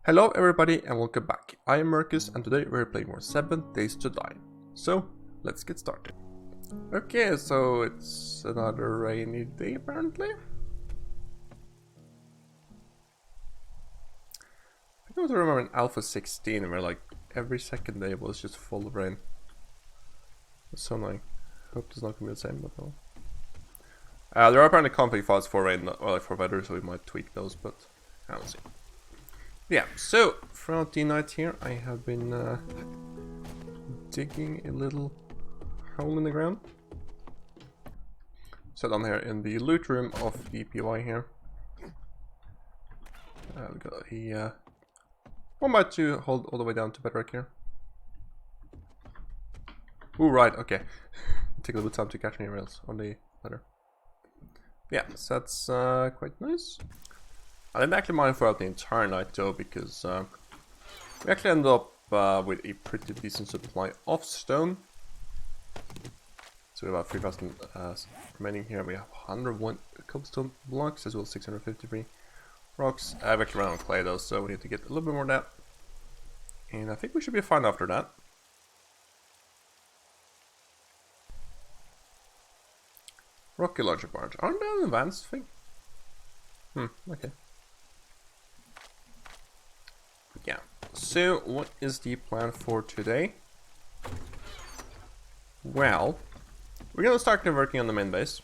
Hello everybody and welcome back. I am Merces and today we're playing more 7 Days to Die. So, let's get started. Okay, so it's another rainy day apparently. I don't remember in Alpha 16 where like every second day was just full of rain. It's so annoying. Hope it's not gonna be the same, but no. There are apparently config files for rain or like for weather, so we might tweak those, but I don't see. Yeah, so throughout the night here I have been digging a little hole in the ground. So down here in the loot room of the PY here. We got a 1x2 hold all the way down to bedrock here. Ooh, right, okay. Take a little bit of time to catch any rails on the ladder. Yeah, so that's quite nice. I didn't actually mine throughout the entire night though, because we actually ended up with a pretty decent supply of stone. So we have about 3,000 remaining here. We have 101 cobblestone blocks as well as 653 rocks. I've actually run out of clay though, so we need to get a little bit more of that. And I think we should be fine after that. Rocky larger barge. Aren't they an advanced thing? Okay. Yeah, so what is the plan for today? Well, we're gonna start working on the main base.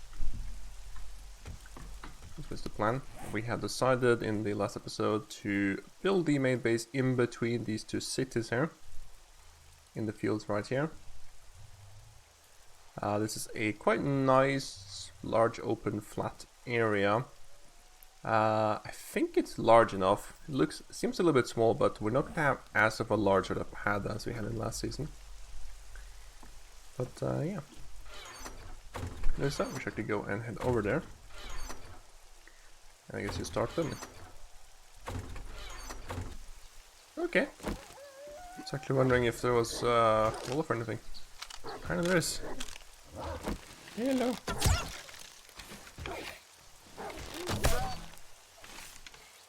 This was the plan. We had decided in the last episode to build the main base in between these two cities here. In the fields right here. This is a quite nice, large, open, flat area. I think it's large enough. It seems a little bit small, but we're not gonna have as of a large sort of pad as we had in last season. But yeah, there's that. We should actually go and head over there. And I guess you start building. Okay. I was actually wondering if there was wolf or anything. Kind of there is. Hello.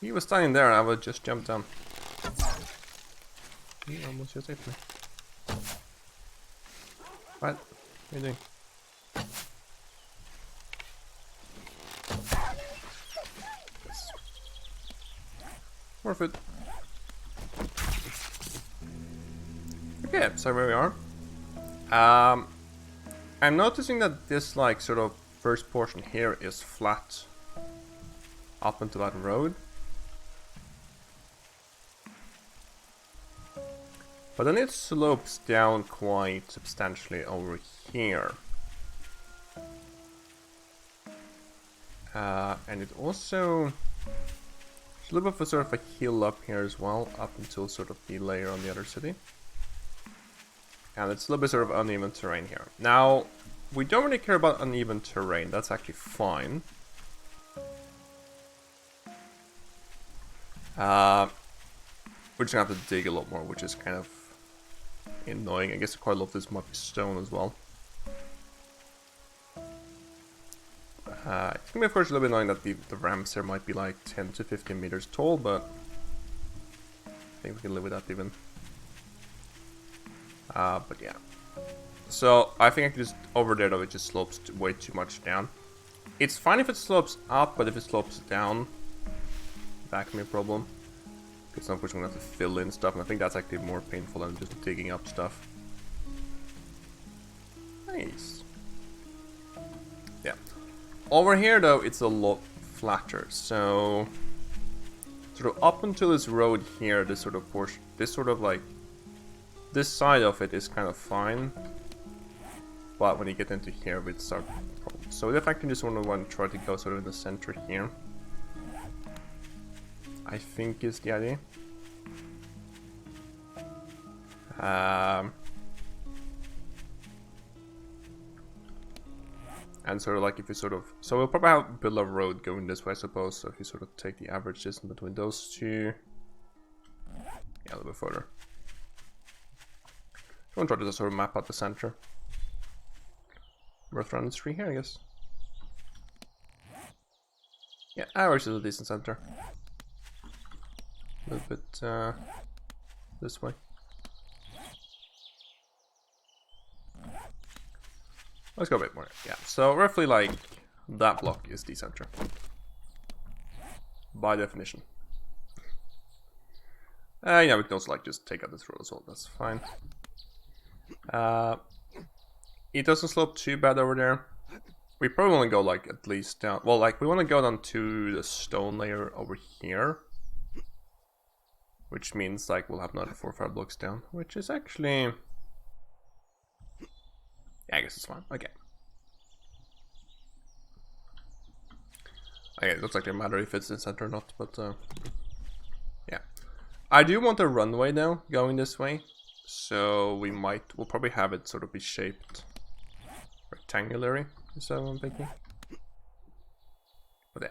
He was standing there and I would just jump down. He almost just hit me. What? What are you doing? Yes. More food. Okay, so where we are. I'm noticing that this like sort of first portion here is flat up into that road. But then it slopes down quite substantially over here. And it also... there's a little bit of a sort of a hill up here as well, up until sort of the layer on the other city. And it's a little bit sort of uneven terrain here. Now, we don't really care about uneven terrain, that's actually fine. We're just gonna have to dig a lot more, which is kind of annoying. I guess quite a lot of this might be stone as well. It's gonna be of course a little bit annoying that the ramps here might be like 10 to 15 meters tall, but I think we can live with that even. But yeah. So I think I can just, over there though, it just slopes way too much down. It's fine if it slopes up, but if it slopes down, that can be a problem. Because unfortunately we're going to have to fill in stuff, and I think that's actually more painful than just digging up stuff. Nice. Yeah. Over here though, it's a lot flatter, so... sort of up until this road here, this sort of portion, this sort of like... this side of it is kind of fine. But when you get into here, we start problems. So if I can just want to try to go sort of in the center here. I think is the idea. And sort of like if you sort of... so we'll probably have build a road going this way, I suppose. So if you sort of take the average distance between those two... yeah, a little bit further. So I'm trying to just sort of map out the center. Worth around this tree here, I guess. Yeah, average is a decent center. A little bit this way. Let's go a bit more. Yeah, so roughly like that block is the center. By definition. Yeah, we can also like just take out this row as well, that's fine. It doesn't slope too bad over there. We probably want to go like at least down. Well, like we want to go down to the stone layer over here. Which means like we'll have another 4 or 5 blocks down. Which is actually... yeah, I guess it's fine. Okay. Okay, it looks like it doesn't matter if it's in center or not, but yeah. I do want a runway though, going this way. So we'll probably have it sort of be shaped rectangularly, is that what I'm thinking? But yeah.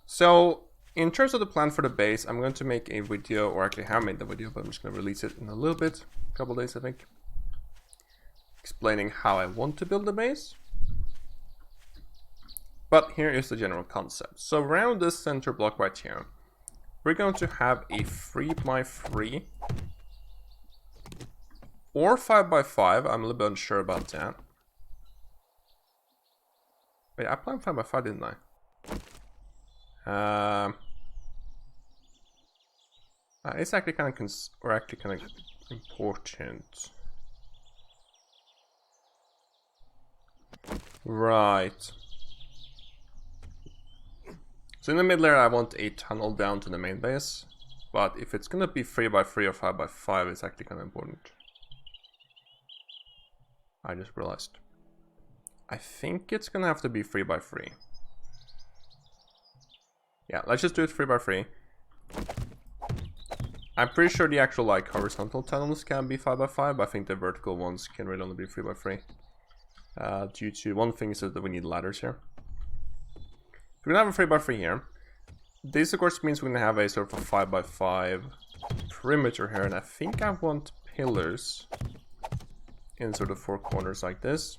So, in terms of the plan for the base, I'm going to make a video, or actually have made the video, but I'm just going to release it in a little bit, a couple days I think. Explaining how I want to build the base. But here is the general concept. So around this center block right here, we're going to have a 3x3 or 5x5. I'm a little bit unsure about that. Wait, I planned 5x5, didn't I? It's actually kind of important. Right. So in the middle area, I want a tunnel down to the main base. But if it's gonna be 3x3 or 5x5, it's actually kind of important. I just realized. I think it's gonna have to be 3x3. Yeah, let's just do it 3x3. I'm pretty sure the actual like horizontal tunnels can be 5x5, but I think the vertical ones can really only be 3x3. Due to one thing is that we need ladders here. We're gonna have a 3x3 here. This of course means we're gonna have a sort of a 5x5 perimeter here, and I think I want pillars in sort of 4 corners like this.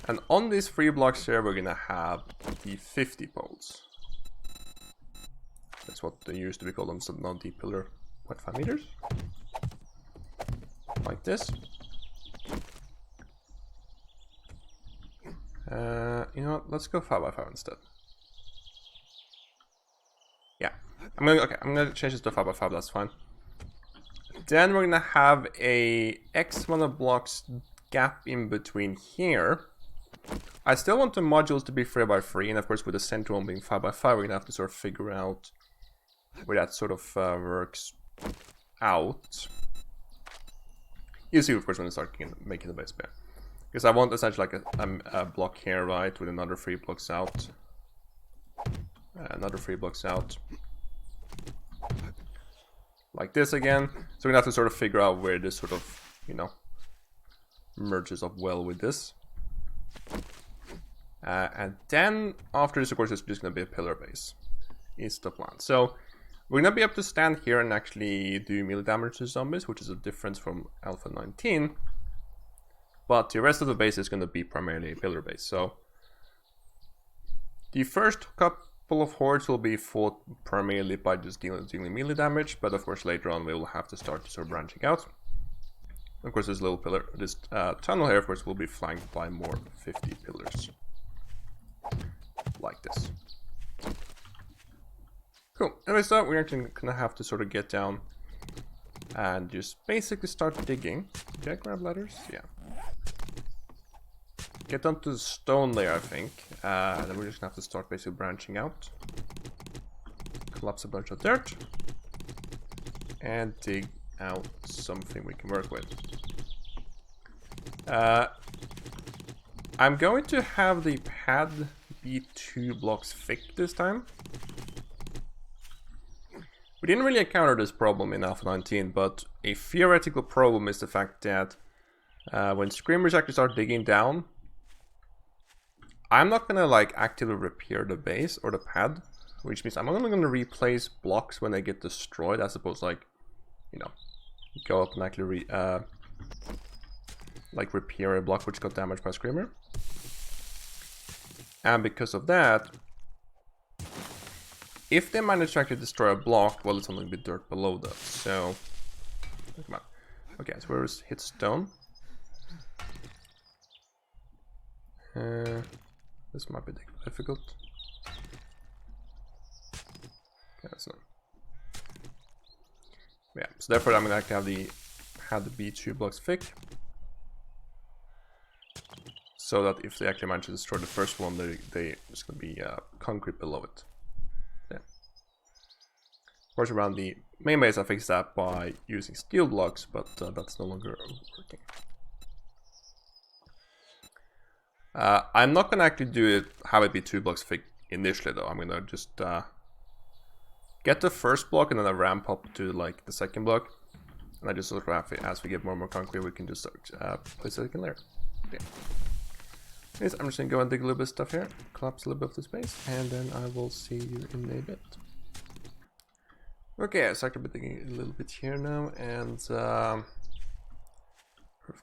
And on these 3 blocks here, we're gonna have the 50 poles. That's what they used to be called, them, so now the pillar, what, 5 meters? Like this. You know what, let's go 5x5 instead. Yeah, I'm gonna change this to 5x5, that's fine. Then we're gonna have a X amount of blocks gap in between here. I still want the modules to be 3x3, and of course with the center one being 5x5, we're gonna have to sort of figure out where that sort of works out. You see, of course, when I start making the base bear. Because I want essentially like a block here, right, with another 3 blocks out. Another 3 blocks out. Like this again. So we're gonna have to sort of figure out where this sort of, you know, merges up well with this. And then after this, of course, it's just gonna be a pillar base. Is the plan. So we're gonna be able to stand here and actually do melee damage to zombies, which is a difference from Alpha 19. But the rest of the base is gonna be primarily a pillar base. So the first couple of hordes will be fought primarily by just dealing melee damage, but of course later on we will have to start sort of branching out. Of course, this little pillar, this tunnel here, of course, will be flanked by more 50 pillars. Like this. Cool. Anyway, so we're actually gonna have to sort of get down and just basically start digging. Did I grab ladders? Yeah. Get down to the stone layer, I think. And then we're just gonna have to start basically branching out. Collapse a bunch of dirt. And dig out something we can work with. I'm going to have the pad be 2 blocks thick this time. We didn't really encounter this problem in Alpha 19, but a theoretical problem is the fact that when screamers actually start digging down, I'm not gonna like actively repair the base or the pad, which means I'm only gonna replace blocks when they get destroyed, as opposed to like, you know, go up and actually like repair a block which got damaged by screamer. And because of that, If they manage to actually destroy a block, well, it's only a bit dirt below that. So, come on. Okay, so where is hit stone? This might be difficult. Okay, that's not. Yeah, so therefore I'm gonna actually have the B2 blocks thick, so that if they actually manage to destroy the first one, there's gonna be concrete below it. Yeah. Of course, around the main base I fixed that by using steel blocks, but that's no longer working. I'm not gonna actually have it be 2 blocks thick initially though. I'm gonna just get the first block and then I ramp up to like the second block. And I just sort of as we get more and more concrete, we can just place a second layer. Yeah. Anyways, I'm just gonna go and dig a little bit of stuff here, collapse a little bit of the space, and then I will see you in a bit. Okay, I started digging a little bit here now, and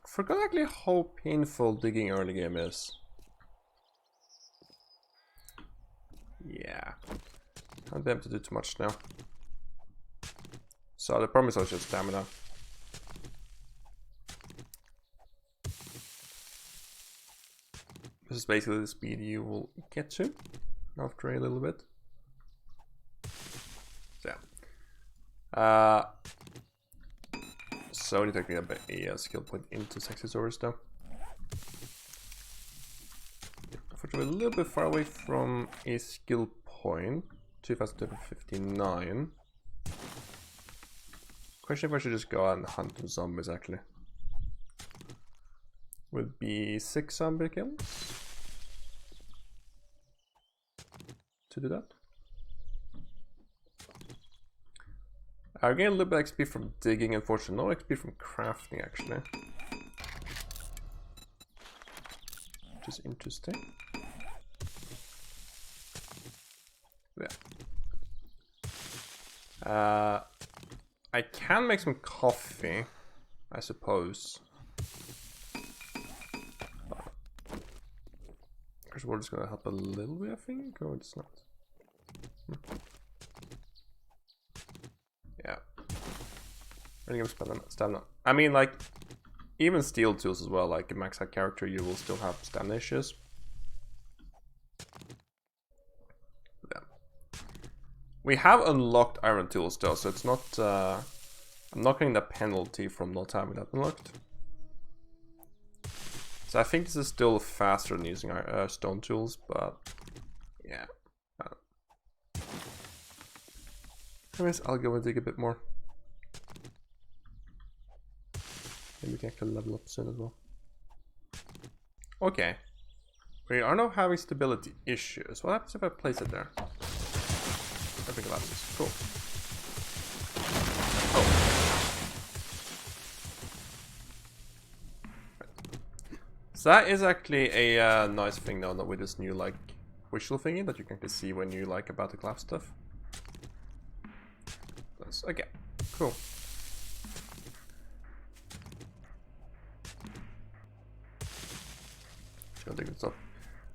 forgot actually how painful digging early game is. Yeah, I'll be able to do too much now. So the problem is also stamina. This is basically the speed you will get to after a little bit. So yeah. So I need to take a skill point into sexy swords though. Unfortunately, a little bit far away from a skill point. 2259. Question if I should just go out and hunt some zombies actually. Would be 6 zombie kills to do that. I get a little bit of XP from digging, unfortunately. No XP from crafting actually. Which is interesting. Yeah. I can make some coffee, I suppose. Because we're just gonna help a little bit, I think, or it's not. Yeah. I'm gonna spend stamina. I mean, like, even steel tools as well, like a max out character, you will still have stamina issues. We have unlocked iron tools though, so it's not, I'm not getting the penalty from not having that unlocked. So I think this is still faster than using our stone tools, but yeah. Anyways, I'll go and dig a bit more. Maybe we can actually level up soon as well. Okay. We are now having stability issues. What happens if I place it there? Everything collapses. Cool. Oh. So that is actually a nice thing now with this new like visual thingy that you can see when you like about to collapse stuff. That's okay. Cool.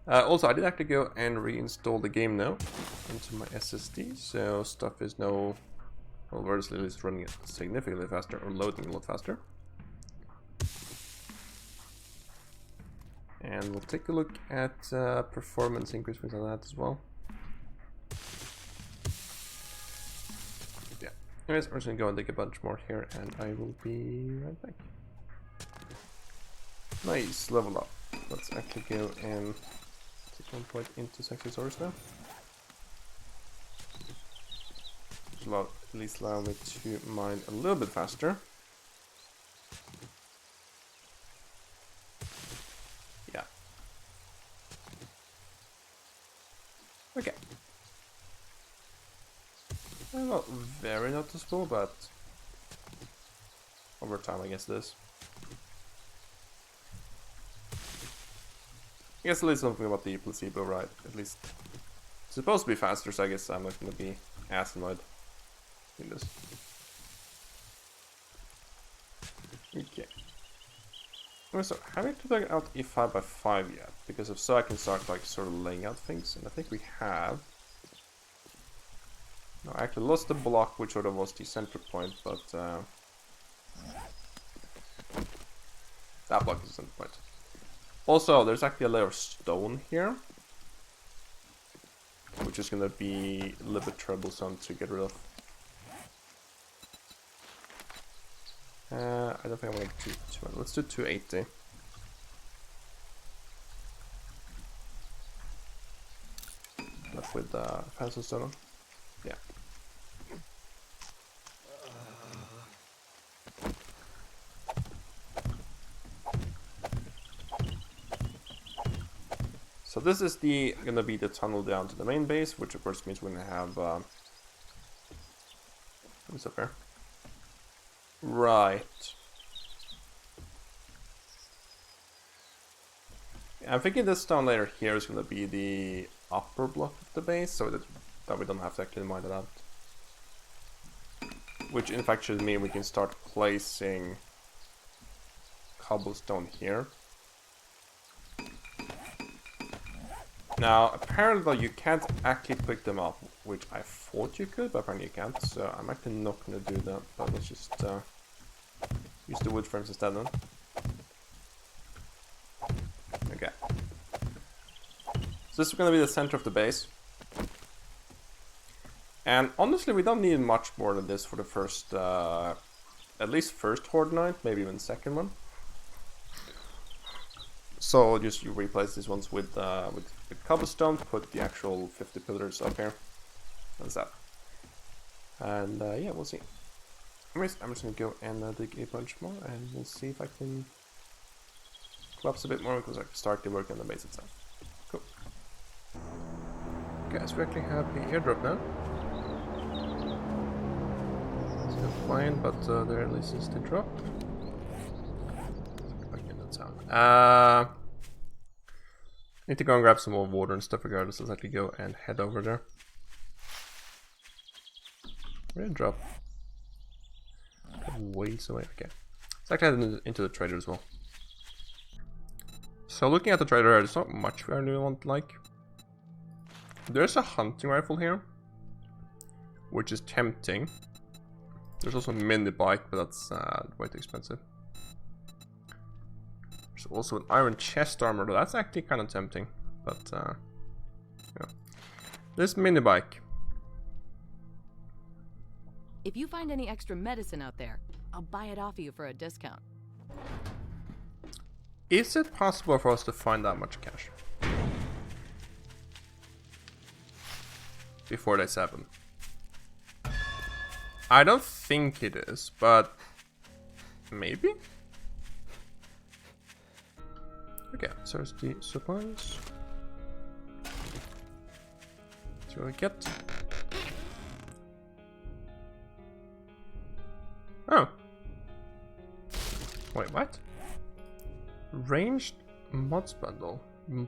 Also, I did actually go and reinstall the game now into my SSD, so stuff is now, well, Versus at least running it significantly faster, or loading a lot faster. And we'll take a look at performance increase things like that as well. Yeah. Anyways, I'm just gonna go and dig a bunch more here, and I will be right back. Nice, level up. Let's actually go and take 1 point into sexy source now. Which will at least allow me to mine a little bit faster. Yeah. Okay. Not very noticeable, but over time I guess it is. I guess at least something about the placebo, right? At least it's supposed to be faster, so I guess I'm not going to be as annoyed in this. Okay. So haven't figured out a 5x5 yet, because if so I can start like sort of laying out things, and I think we have. No, I actually lost the block, which sort of was the center point, but that block is the center point. Also, there's actually a layer of stone here, which is gonna be a little bit troublesome to get rid of. I don't think I want to do 200. Let's do 280. Left with fence stone on. Yeah. So this is gonna be the tunnel down to the main base, which of course means we're gonna have what's up here? Right. I'm thinking this stone layer here is gonna be the upper block of the base, so that we don't have to actually mine it out. Which in fact should mean we can start placing cobblestone here. Now, apparently you can't actually pick them up, which I thought you could, but apparently you can't, so I'm actually not going to do that, but let's just use the wood frames instead then. Okay. So this is going to be the center of the base. And honestly, we don't need much more than this for the first, at least first Horde Night, maybe even second one. So just you replace these ones with cobblestone, put the actual 50 pillars up here. That's that. And yeah, we'll see. Anyways, I'm just gonna go and dig a bunch more, and we'll see if I can collapse a bit more because I can start to work on the base itself. Cool. Okay, so we actually have the airdrop now. It's not flying, but there at least is the drop. Back in the town. Need to go and grab some more water and stuff regardless. Let's actually go and head over there. Where did it drop? Ways away. Okay. Let's actually head into the trader as well. So looking at the trader, there's not much we really want to like. There's a hunting rifle here, which is tempting. There's also a mini bike, but that's way too expensive. There's also an iron chest armor, though that's actually kind of tempting. But yeah. This mini bike. If you find any extra medicine out there, I'll buy it off you for a discount. Is it possible for us to find that much cash before day 7? I don't think it is, but maybe? Okay, so there's the supplies. See what we get. Oh. Wait, what? Ranged mods bundle.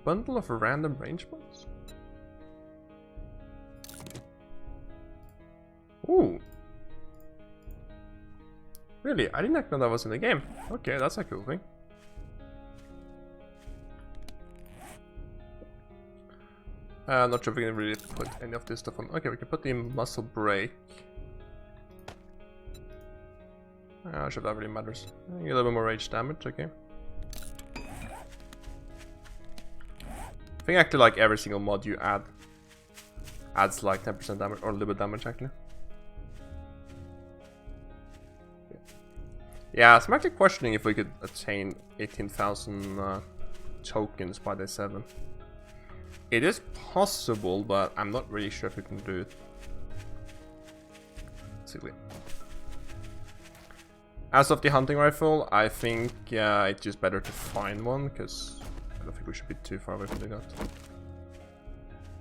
Bundle of random range mods? Ooh. Really? I didn't know that was in the game. Okay, that's a cool thing. Not sure if we can really put any of this stuff on. Okay, we can put the muscle break. I'm sure that really matters. A little bit more rage damage, okay. I think actually like every single mod you add adds like 10% damage, or a little bit damage actually. Yeah, so I'm actually questioning if we could attain 18,000 tokens by day 7. It is possible, but I'm not really sure if we can do it. Let's see. As of the hunting rifle, I think it's just better to find one, because I don't think we should be too far away from doing that.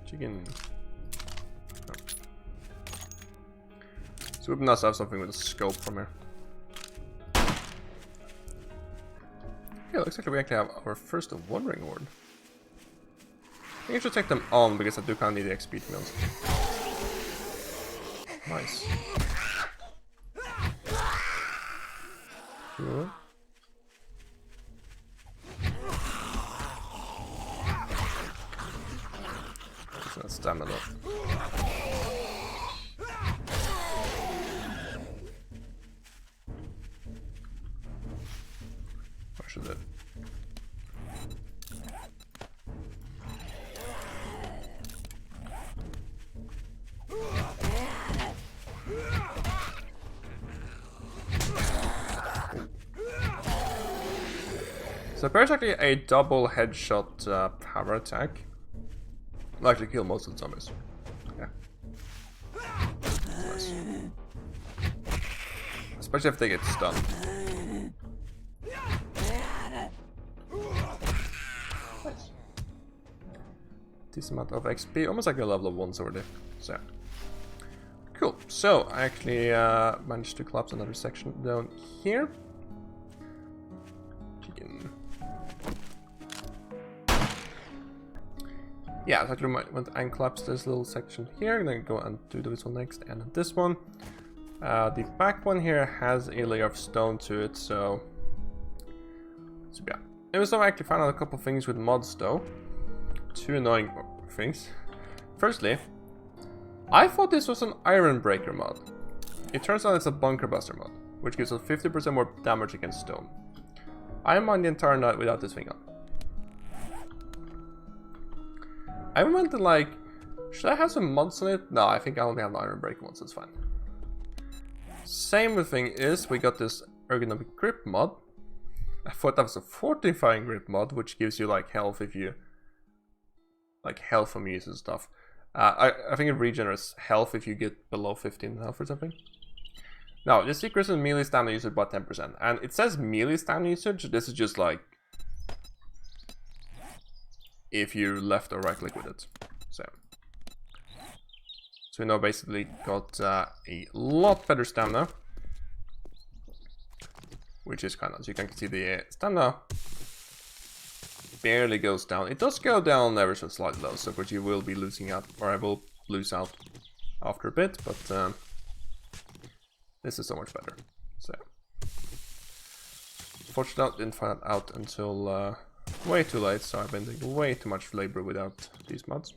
Chicken. Oh. So it would be nice to have something with a scope from here. Yeah, looks like we actually have our first wandering horde. I think I should take them on because I do kind of need the XP to be honest. Nice. Cool. Just gonna stamina up. should do. So there's actually a double headshot power attack. Will actually kill most of the zombies. Yeah. That's nice. Especially if they get stunned. Nice. Decent amount of XP, almost like a level of 1s already. So, cool. So, I actually managed to collapse another section down here. Yeah, so I actually went and collapsed this little section here, and then go and do this one next, and then this one. The back one here has a layer of stone to it, so yeah. It was though I actually found out a couple things with mods though. Two annoying things. Firstly, I thought this was an iron breaker mod. It turns out it's a bunker buster mod, which gives us 50% more damage against stone. I am on the entire night without this thing on. I went to like, should I have some mods on it? No, I think I only have the iron breaker ones, that's fine. Same thing is, we got this ergonomic grip mod. I thought that was a fortifying grip mod, which gives you like health if you, like health from use and stuff. I think it regenerates health if you get below 15 health or something. Now, this decreases melee stamina usage by 10%, and it says melee stamina usage. This is just like if you left or right click with it. So we now basically got a lot better stamina, which is kind of, so you can see the stamina barely goes down. It does go down ever so slightly though, so but you will be losing out, or I will lose out after a bit, but this is so much better. So fortunately, I didn't find that out until way too late, so I've been doing way too much labor without these mods.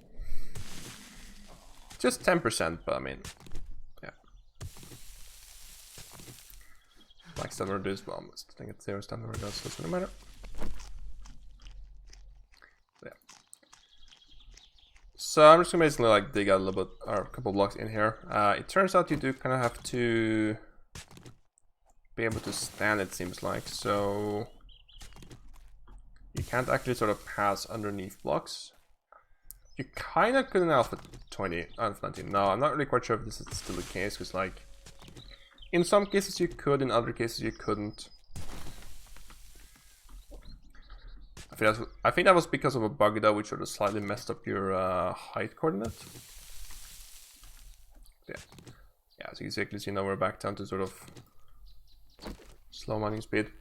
Just 10%, but I mean, yeah. Like stamina reduced, well, I think it's 0 stamina reduced, doesn't really matter. Yeah. So I'm just gonna basically like dig out a little bit, or a couple blocks in here. It turns out you do kind of have to be able to stand, it seems like, so you can't actually sort of pass underneath blocks. You kind of could in Alpha 20, Alpha 19. No, I'm not really quite sure if this is still the case, because like, in some cases you could, in other cases you couldn't. I think that was because of a bug though, which sort of slightly messed up your height coordinate. Yeah, yeah. So exactly, see now we're back down to sort of slow mining speed.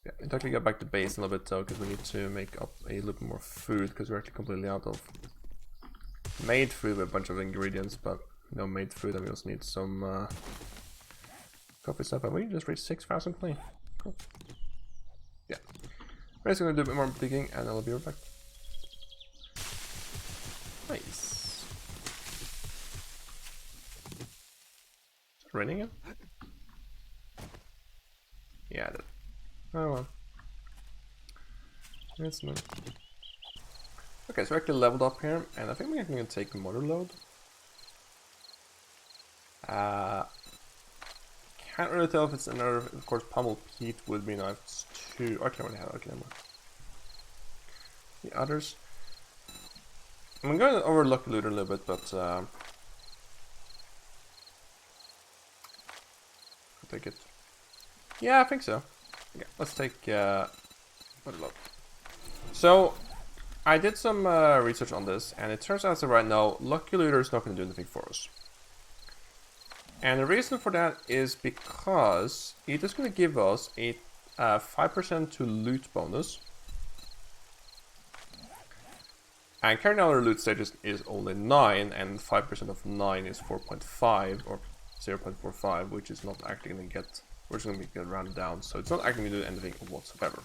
Yeah, we actually get back to base a little bit though, because we need to make up a little bit more food, because we're actually completely out of made food with a bunch of ingredients, but no made food, and we also need some coffee stuff, and we just reached 6,000 clean. Cool. Yeah. We're just gonna do a bit more digging, and I'll be right back. Nice. Is it raining again? Yeah, it did. Oh well. It's not. Okay, so we're actually leveled up here, and I think we're going to take motor load. Can't really tell if it's another, of course, pummel Pete would be nice. It's two. I can't really have okay anymore. The others. I'm going to overlook Looter a little bit, but I'll take it. Yeah, I think so. Okay, let's take motor load. So I did some research on this, and it turns out that right now, Lucky Looter is not going to do anything for us. And the reason for that is because it is going to give us a 5% to loot bonus. And currently our loot status is only 9, and 5% of 9 is 4.5 or 0.45, which is not actually going to get, we're just going to get rounded down, so it's not actually going to do anything whatsoever.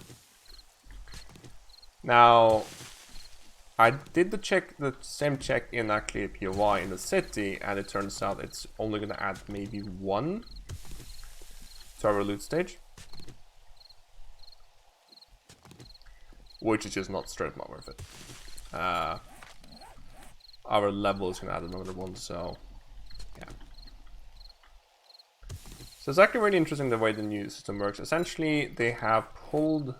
Now, I did the same check in actually a POI in the city, and it turns out it's only going to add maybe 1 to our loot stage. which is just not straight up not worth it. Our level is gonna add another one, so yeah. So it's actually really interesting the way the new system works. Essentially, they have pulled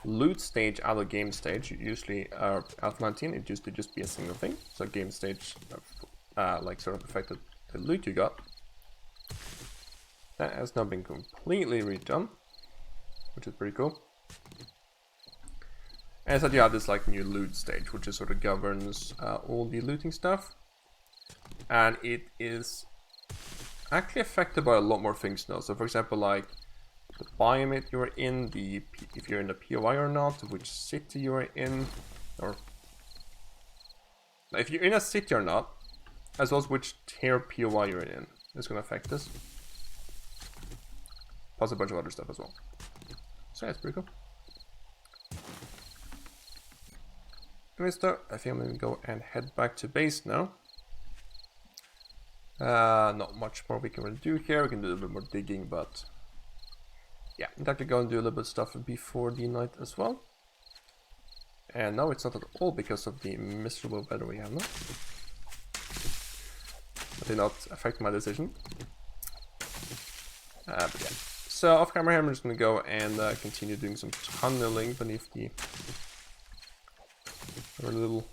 loot stage out of game stage. Usually, Alpha 19, it used to just be a single thing. So game stage, like sort of affected the loot you got. That has now been completely redone, which is pretty cool. And so you have this like new loot stage, which is sort of governs all the looting stuff, and it is actually affected by a lot more things now. So for example, like the biome you're in, if you're in the POI or not, which city you are in, or if you're in a city or not, as well as which tier POI you're in, is going to affect this. Plus a bunch of other stuff as well. So yeah, it's pretty cool. Anyways though, I think I'm going to go and head back to base now. Not much more we can really do here. We can do a little bit more digging, but yeah, I'm going to go and do a little bit of stuff before the night as well. And no, it's not at all because of the miserable weather we have now. That did not affect my decision. But yeah. So off camera here, I'm just going to go and continue doing some tunneling beneath our little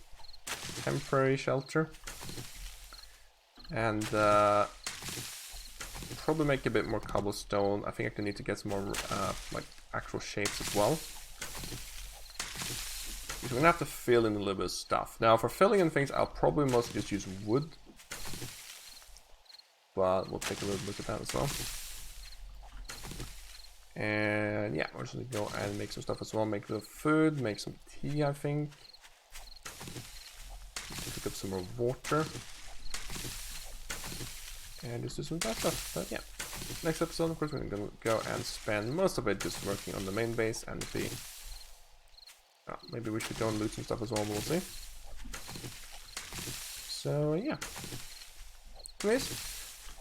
temporary shelter. And probably make a bit more cobblestone. I think I need to get some more like actual shapes as well. We're gonna have to fill in a little bit of stuff. Now for filling in things, I'll probably mostly just use wood. But we'll take a little look at that as well. And yeah, we're just gonna go and make some stuff as well. Make a little food, make some tea, I think. Pick up some more water. And just do some of that stuff. But yeah, next episode, of course, we're gonna go and spend most of it just working on the main base and the. Maybe we should go and loot some stuff as well. We'll see. So yeah. Anyways,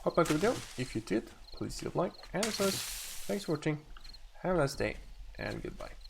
hope you liked the video. If you did, please leave a like. And as always, thanks for watching. Have a nice day and goodbye.